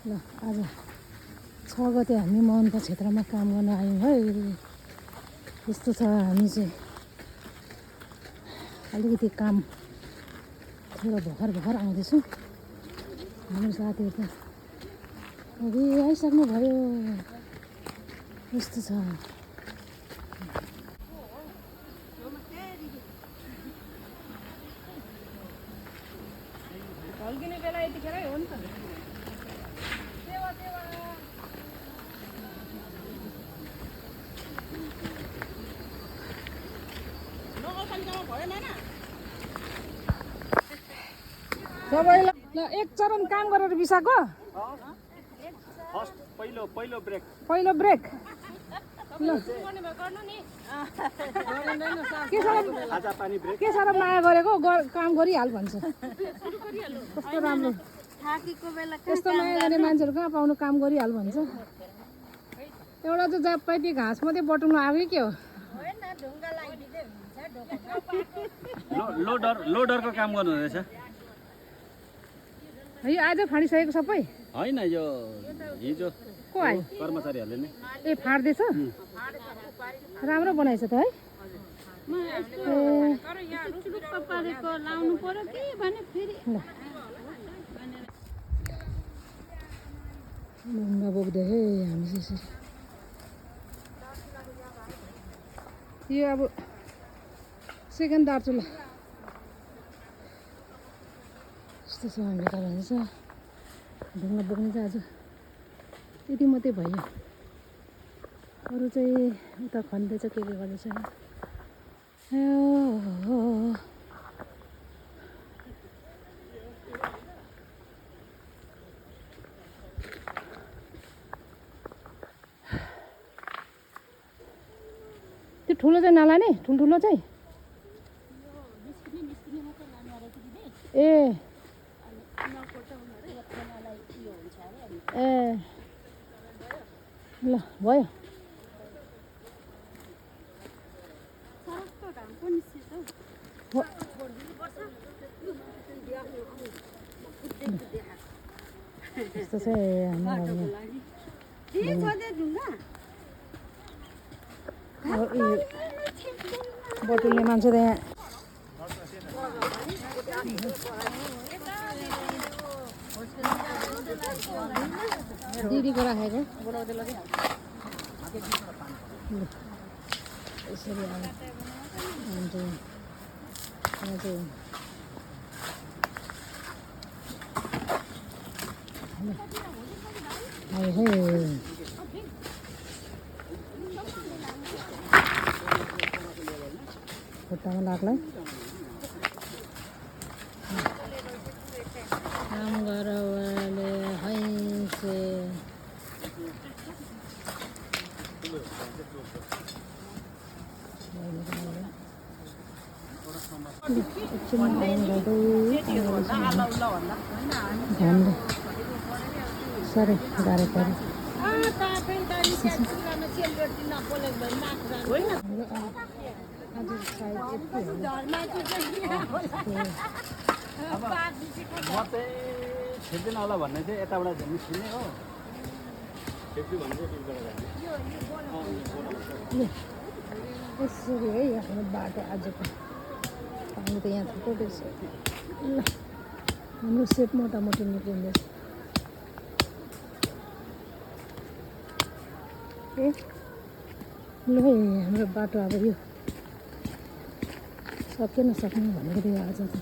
ल आज 6 गते हामी मौनका क्षेत्रमा काम गर्न आयौँ है। यस्तो छ हामी चाहिँ अलिकति काम थोरै भर्खर आउँदैछौँ। हाम्रो साथीहरू त अघि आइसक्नु भयो। यस्तो छ ढल्किने बेला यतिखेरै हो नि त। सबैलाई ल एक चरण काम गरेर बिसाको पहिलो ब्रेक ल के साह्रो माया गरेको काम गरिहाल भन्छ। कस्तो राम्रो यस्तो माया गर्ने मान्छेहरू कहाँ पाउनु, काम गरिहाल भन्छ। एउटा चाहिँ जापाटी घाँस मात्रै बटुल्नु आयो के हो। लोडरको काम गर्नु रहेछ है आज फाडिसकेको सबै होइन, यो हिजो को आयो कर्मचारीहरूले नै ए फाड्दैछ। राम्रो बनाएछ त है। ढुङ्गा बोक्दै है हामी यसरी। यो अब सेकेन्ड दार्चुला यस्तो छ हाम्रो त भन्छ। ढुङ्गा बोक्ने चाहिँ आज यति मात्रै भयो। अरू चाहिँ उता खन्दैछ के गर्दैछ। त्यो ठुलो चाहिँ नलाने, ठुल्ठुलो चाहिँ ए ए ल भयो। यस्तो चाहिँ बटुल्ने मान्छे त यहाँ दिदीको राखेको यसरी खुट्टामा लाग्ला काम गरौले हैसे सरी गाह्रो पऱ्यो। अब म चाहिँ छिर्दिन होला भन्ने चाहिँ यताबाट निस्किने हो। यसरी है आफ्नो बाटो आजको। पानी त यहाँ थुप्रो रहेछ। ल हाम्रो सेप मोटामोटी निक्लिँदैछ। ए ल है हाम्रो बाटो अब यो सक्यो नसक्ने भनेको थियो। आज त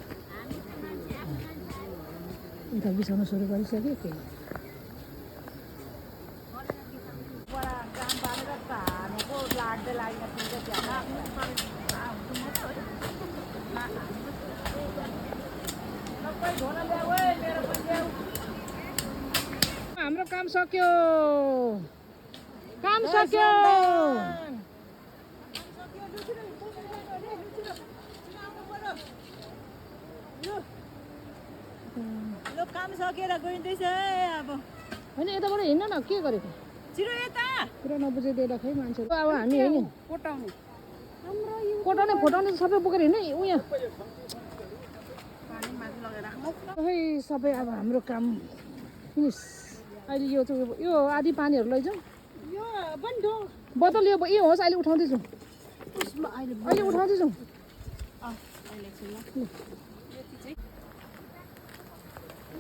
यता बिसाउन सुरु गरिसक्यो के हाम्रो काम सक्यो। काम सक्यो। काम सकेर गइँदैछ अब। होइन यताबाट हिँड्न न के गरेको छिरो यता पुरा नबुझाइदिएर खै मान्छेहरू। अब हामी हिँड्यौँ कोटाउने फोटाउने सबै बोकेर हिँड्ने उयो खै सबै। अब हाम्रो काम फिनिस। अहिले यो चाहिँ यो आधी पानीहरू लैजाउँ यो बन्धु बोतल यो होस् अहिले उठाउँदैछु अहिले उठाउँदैछु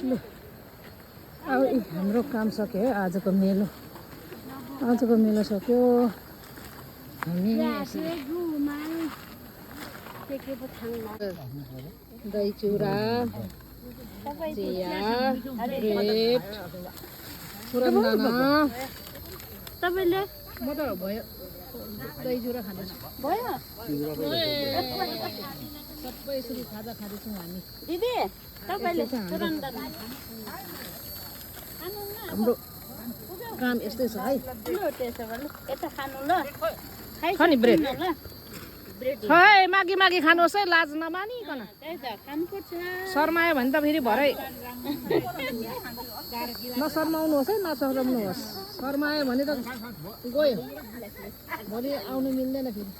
ल अब हाम्रो काम सक्यो है आजको मेलो सक्यो हामी दही चिउरा चिया ब्रेड सुरन्दाना तपाईँले म त भयो दही चिउरा खाँदैछु भयो सबै यसरी खाजा खाँदैछौँ हामी दिदी तपाईँले हाम्रो काम यस्तै छ है त्यसो भने यता खानु ल छ नि ब्रेड ल ब्रेड है मागी खानुहोस् है लाज नमानिकन त्यही त खानुपर्छ शर्मायो भने त फेरि भरै नशर्माउनुहोस् है नशर्माउनुहोस् शर्मायो भने त गयो भोलि आउनु मिल्दैन फेरि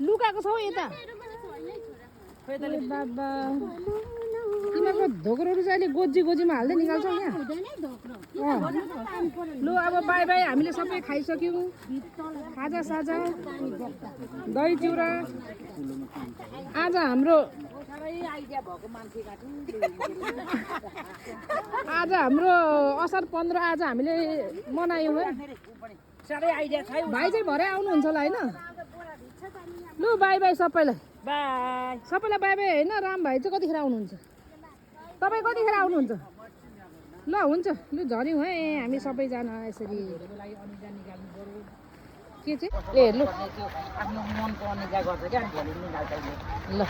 लुकाएको छौ यता बाबा तिमीहरूको धोक्रोहरू चाहिँ अहिले गोजीमा हाल्दै निकाल्छौ यहाँ लु अब बाई बाई हामीले सबै खाइसक्यौँ खाजा साजा दही चिउरा आज हाम्रो असार 15 आज हामीले मनायौँ है भाइ चाहिँ भरे आउनुहुन्छ होला होइन लु बाई बाई सबैलाई बाई बाई होइन राम भाइ चाहिँ कतिखेर आउनुहुन्छ तपाईँ कतिखेर आउनुहुन्छ ल हुन्छ लु झऱ्यौँ है हामी सबैजना यसरी के चाहिँ ए लु ल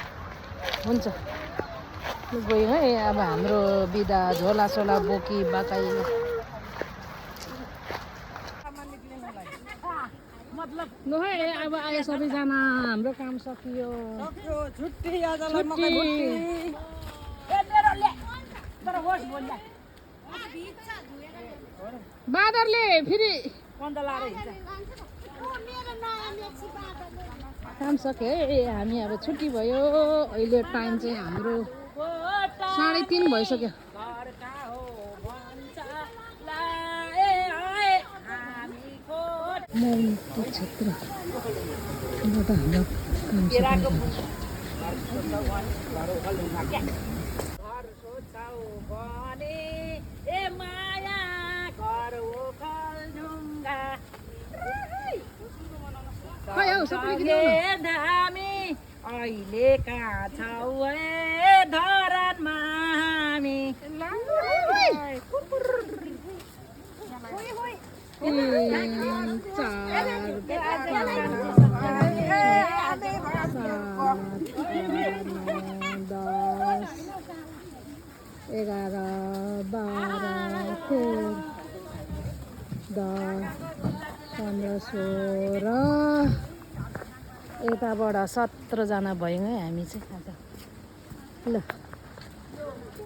हुन्छ लु गयौँ है अब हाम्रो बिदा झोलासोला बोकी बाकाइ लु है अब आयो सबैजना हाम्रो काम सकियो छुट्टी बादरले फेरि काम सक्यो है हामी अब छुट्टी भयो अहिले टाइम चाहिँ हाम्रो 3:30 भइसक्यो मौलिक क्षेत्रबाट हाम्रो काम अहिले कहाँ छौ धरानमा हामी एघार 12 13 15 16 यताबाट 17 जना भयौँ है हामी चाहिँ आज ल